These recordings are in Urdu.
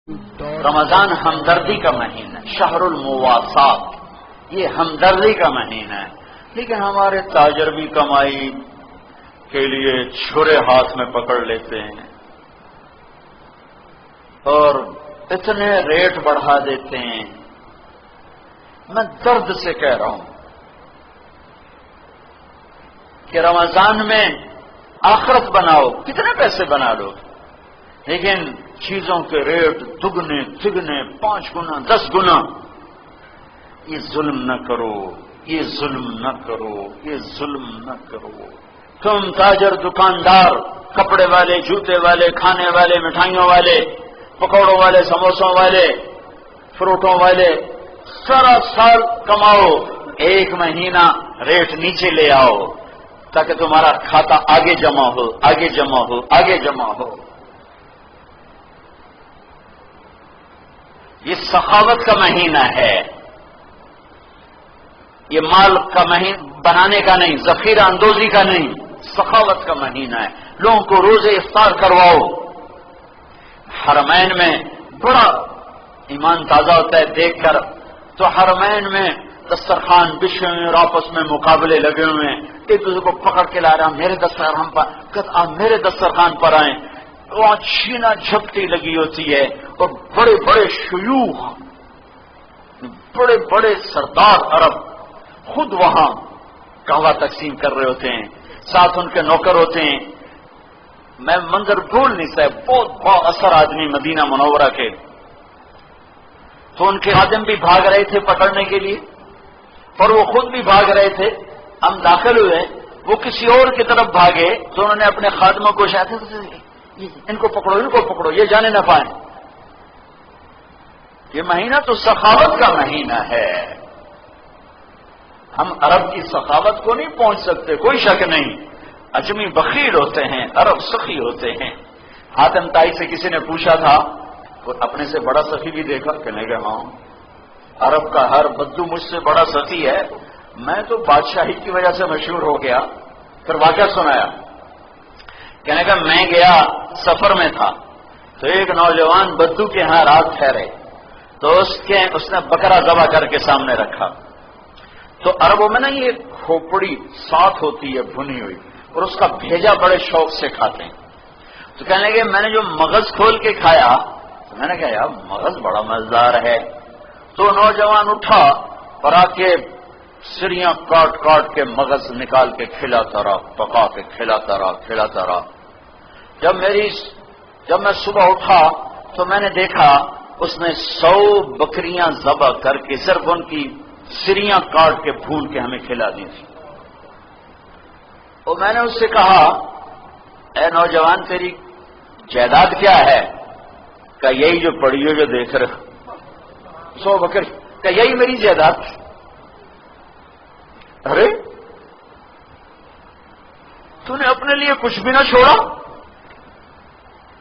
رمضان ہمدردی کا مہینہ، شہر المواسات، یہ ہمدردی کا مہینہ ہے، لیکن ہمارے تاجر بھی کمائی کے لیے چھرے ہاتھ میں پکڑ لیتے ہیں اور اتنے ریٹ بڑھا دیتے ہیں۔ میں درد سے کہہ رہا ہوں کہ رمضان میں آخرت بناؤ، کتنے پیسے بنا لو، لیکن چیزوں کے ریٹ دگنے تگنے، 5 گنا 10 گنا۔ یہ ظلم نہ کرو، یہ ظلم نہ کرو، یہ ظلم نہ کرو۔ تم تاجر، دکاندار، کپڑے والے، جوتے والے، کھانے والے، مٹھائیوں والے، پکوڑوں والے، سموسوں والے، فروٹوں والے، سارا سال کماؤ، ایک مہینہ ریٹ نیچے لے آؤ تاکہ تمہارا کھاتا آگے جمع ہو، آگے جمع ہو، آگے جمع ہو۔ یہ سخاوت کا مہینہ ہے، یہ مال کا مہینہ بنانے کا نہیں، ذخیرہ اندوزی کا نہیں، سخاوت کا مہینہ ہے۔ لوگوں کو روزے افطار کرواؤ۔ حرمین میں بڑا ایمان تازہ ہوتا ہے دیکھ کر، تو حرمین میں دسترخوان بچھے ہوئے اور آپس میں مقابلے لگے ہوئے ہیں، ایک دوسرے کو پکڑ کے لا رہا، میرے دسترخوان پر، آپ میرے دسترخوان پر آئیں۔ وہاں چھینا جھپٹی لگی ہوتی ہے اور بڑے بڑے شیوخ، بڑے بڑے سردار عرب خود وہاں قہوہ تقسیم کر رہے ہوتے ہیں، ساتھ ان کے نوکر ہوتے ہیں۔ میں منظر بھول نہیں سکتا، بہت بہت اثر آدمی مدینہ منورہ کے۔ تو ان کے خادم بھی بھاگ رہے تھے پکڑنے کے لیے اور وہ خود بھی بھاگ رہے تھے۔ ہم داخل ہوئے، وہ کسی اور کی طرف بھاگے تو انہوں نے اپنے خادموں کو شاید ان کو پکڑو، ان کو پکڑو، یہ جانے نہ پائیں۔ یہ مہینہ تو سخاوت کا مہینہ ہے۔ ہم عرب کی سخاوت کو نہیں پہنچ سکتے، کوئی شک نہیں۔ اجمی بخیل ہوتے ہیں، عرب سخی ہوتے ہیں۔ حاتم طائی سے کسی نے پوچھا تھا، اپنے سے بڑا سخی بھی دیکھا؟ کہنے لگے ہاں، عرب کا ہر بدو مجھ سے بڑا سخی ہے، میں تو بادشاہی کی وجہ سے مشہور ہو گیا۔ پھر واقعہ سنایا، کہنے کا میں گیا سفر میں تھا تو ایک نوجوان بدو کے ہاں رات ٹھہرے، تو اس نے بکرا ذبح کر کے سامنے رکھا۔ تو عربوں میں نا یہ کھوپڑی ساتھ ہوتی ہے بھنی ہوئی، اور اس کا بھیجا بڑے شوق سے کھاتے ہیں۔ تو کہنے لگے میں نے جو مغز کھول کے کھایا، تو میں نے کہا یار مغز بڑا مزیدار ہے۔ تو نوجوان اٹھا اور آ کے سریاں کاٹ کاٹ کے مغز نکال کے کھلاتا رہا، پکا کے کھلاتا رہا۔ جب میں صبح اٹھا تو میں نے دیکھا اس نے 100 بکریاں ذبح کر کے صرف ان کی سریاں کاٹ کے بھون کے ہمیں کھلا دی تھی۔ اور میں نے اس سے کہا اے نوجوان تیری جائیداد کیا ہے؟ کہ یہی جو پڑی ہو جو دیکھ رہے 100 بکری، کہ یہی میری جائیداد۔ ارے تو نے اپنے لیے کچھ بھی نہ چھوڑا؟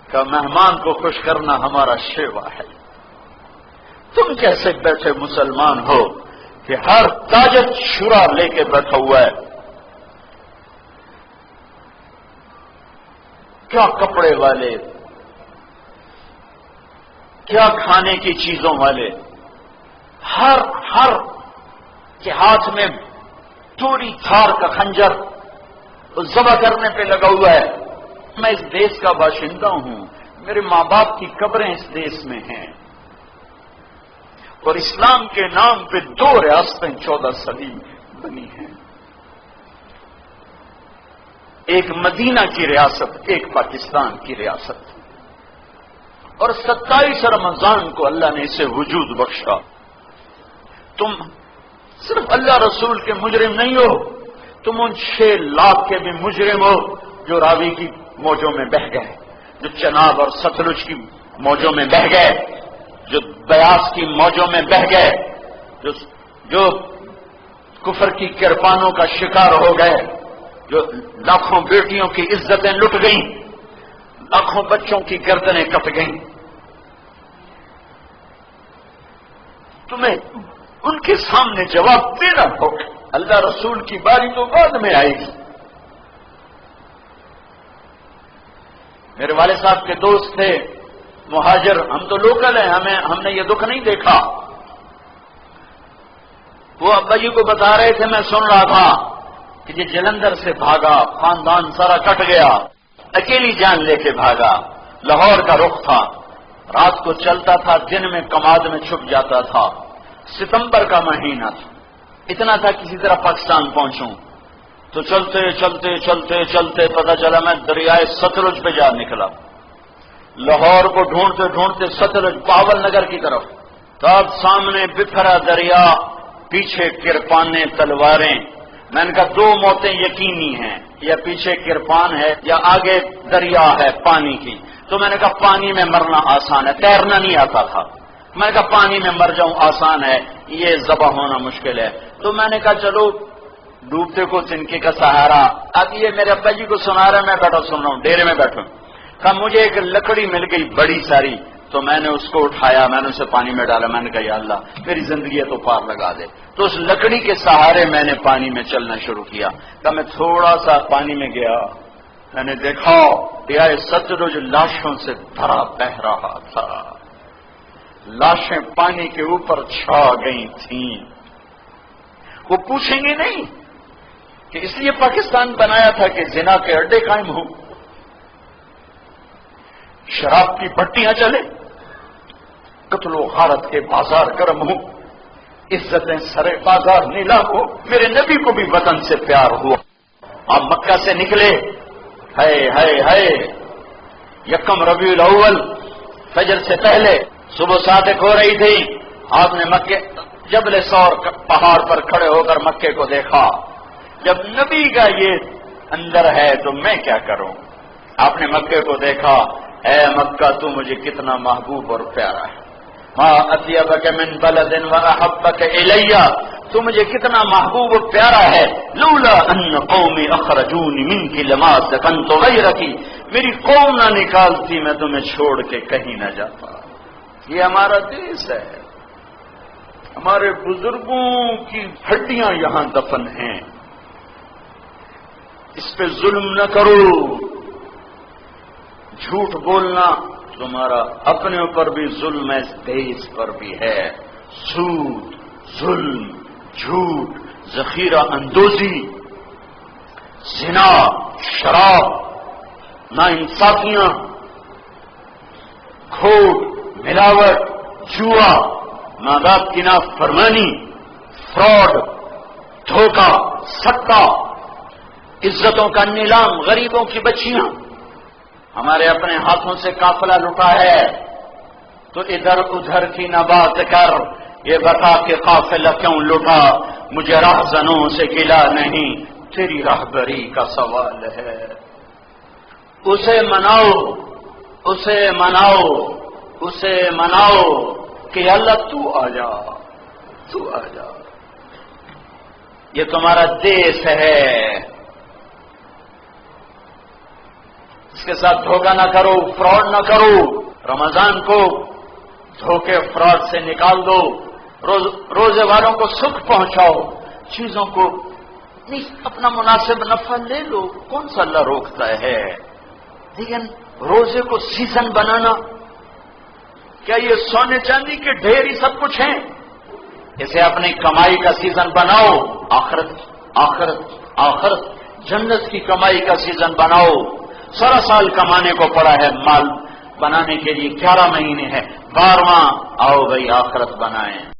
کہ مہمان کو خوش کرنا ہمارا شیوا ہے۔ تم کیسے بیٹھے مسلمان ہو کہ ہر تاجر شورا لے کے بیٹھا ہوا ہے؟ کیا کپڑے والے، کیا کھانے کی چیزوں والے، ہر کے ہاتھ میں چوری تھار کا خنجر ذبح کرنے پہ لگا ہوا ہے۔ میں اس دیش کا باشندہ ہوں، میرے ماں باپ کی قبریں اس دیش میں ہیں، اور اسلام کے نام پہ 2 ریاستیں 14 صدی بنی ہیں، ایک مدینہ کی ریاست، ایک پاکستان کی ریاست، اور 27 رمضان کو اللہ نے اسے وجود بخشا۔ تم صرف اللہ رسول کے مجرم نہیں ہو، تم ان 6 لاکھ کے بھی مجرم ہو جو راوی کی موجوں میں بہہ گئے، جو چناب اور ستلج کی موجوں میں بہہ گئے، جو بیاس کی موجوں میں بہہ گئے، جو کفر کی کرپانوں کا شکار ہو گئے، جو لاکھوں بیٹیوں کی عزتیں لٹ گئیں، لاکھوں بچوں کی گردنیں کٹ گئیں۔ تمہیں ان کے سامنے جواب دینا ہوگا، اللہ رسول کی باری تو بعد میں آئے گی۔ میرے والد صاحب کے دوست تھے مہاجر، ہم تو لوکل ہیں، ہم نے یہ دکھ نہیں دیکھا. وہ ابا جی کو بتا رہے تھے، میں سن رہا تھا کہ یہ جلندھر سے بھاگا، خاندان سارا کٹ گیا، اکیلی جان لے کے بھاگا. لاہور کا رخ تھا، رات کو چلتا تھا، دن میں کماد میں چھپ جاتا تھا. ستمبر کا مہینہ تھا، اتنا تھا کسی طرح پاکستان پہنچوں. تو چلتے چلتے چلتے چلتے پتہ چلا میں دریائے ستلج پہ جا نکلا. لاہور کو ڈھونڈتے ڈھونڈتے ستلج باول نگر کی طرف، تب سامنے بکھرا دریا، پیچھے کرپانیں تلواریں. میں نے کہا دو موتیں یقینی ہیں، یا پیچھے کرپان ہے یا آگے دریا ہے پانی کی. تو میں نے کہا پانی میں مرنا آسان ہے، تیرنا نہیں آتا تھا. میں نے کہا پانی میں مر جاؤں آسان ہے، یہ ذبح ہونا مشکل ہے. تو میں نے کہا چلو ڈوبتے کو تنکے کا سہارا. اب یہ میرے ابا جی کو سنا رہا ہے، میں بیٹھا سن رہا ہوں، ڈیرے میں بیٹھا. کہا مجھے ایک لکڑی مل گئی بڑی ساری، تو میں نے اس کو اٹھایا، میں نے اسے پانی میں ڈالا. میں نے کہا یا اللہ میری زندگی ہے تو پار لگا دے. تو اس لکڑی کے سہارے میں نے پانی میں چلنا شروع کیا. کہا میں تھوڑا سا پانی میں گیا، میں نے دیکھا دریائے ستلج لاشوں سے بھرا بہ رہا تھا. لاشیں پانی کے اوپر چھا گئی تھیں. وہ پوچھیں گے نہیں کہ اس لیے پاکستان بنایا تھا کہ زنا کے اڈے قائم ہوں، شراب کی بٹیاں چلے، قتل و غارت کے بازار گرم ہوں، عزتیں سرے بازار نیلام ہو. میرے نبی کو بھی وطن سے پیار ہوا. آپ مکہ سے نکلے، ہے یکم ربیع الاول فجر سے پہلے صبح صادق ہو رہی تھی. آپ نے مکے جبل ثور پہاڑ پر کھڑے ہو کر مکے کو دیکھا. جب نبی کا یہ اندر ہے تو میں کیا کروں. آپ نے مکے کو دیکھا، اے مکہ تو مجھے کتنا محبوب اور پیارا ہے. ما اطیبک من بلد واحبک الی، تو مجھے کتنا محبوب اور پیارا ہے. لولا ان قومی اخرجونی منک لما سکنت غیرک، میری قوم نہ نکالتی میں تمہیں چھوڑ کے کہیں نہ جاتا. یہ ہمارا دیش ہے، ہمارے بزرگوں کی ہڈیاں یہاں دفن ہیں. اس پہ ظلم نہ کرو. جھوٹ بولنا تمہارا اپنے اوپر بھی ظلم ہے، اس دیش پر بھی ہے. سود، ظلم، جھوٹ، ذخیرہ اندوزی، زنا، شراب، ناانصافیاں، کھوٹ، ملاوٹ، جوا، ماں باپ کی نافرمانی، فراڈ، دھوکہ، سٹا، عزتوں کا نیلام، غریبوں کی بچیاں. ہمارے اپنے ہاتھوں سے قافلہ لٹا ہے تو ادھر ادھر کی نہ بات کر، یہ بتا کہ قافلہ کیوں لٹا. مجھے راہزنوں سے گلا نہیں، تیری راہبری کا سوال ہے. اسے مناؤ، اسے مناؤ، اسے مناؤ کہ اللہ تو آ جا، تو آ جا. یہ تمہارا دیش ہے، اس کے ساتھ دھوکہ نہ کرو، فراڈ نہ کرو. رمضان کو دھوکے فراڈ سے نکال دو. روزے والوں کو سکھ پہنچاؤ، چیزوں کو اپنا مناسب نفع لے لو. کون سا اللہ روکتا ہے؟ لیکن روزے کو سیزن بنانا، کیا یہ سونے چاندی کے ڈھیر ہی سب کچھ ہیں؟ اسے اپنی کمائی کا سیزن بناؤ. آخرت آخرت آخرت جنت کی کمائی کا سیزن بناؤ. سارا سال کمانے کو پڑا ہے، مال بنانے کے لیے 11 مہینے ہے، 12واں آؤ بھائی آخرت بنائیں.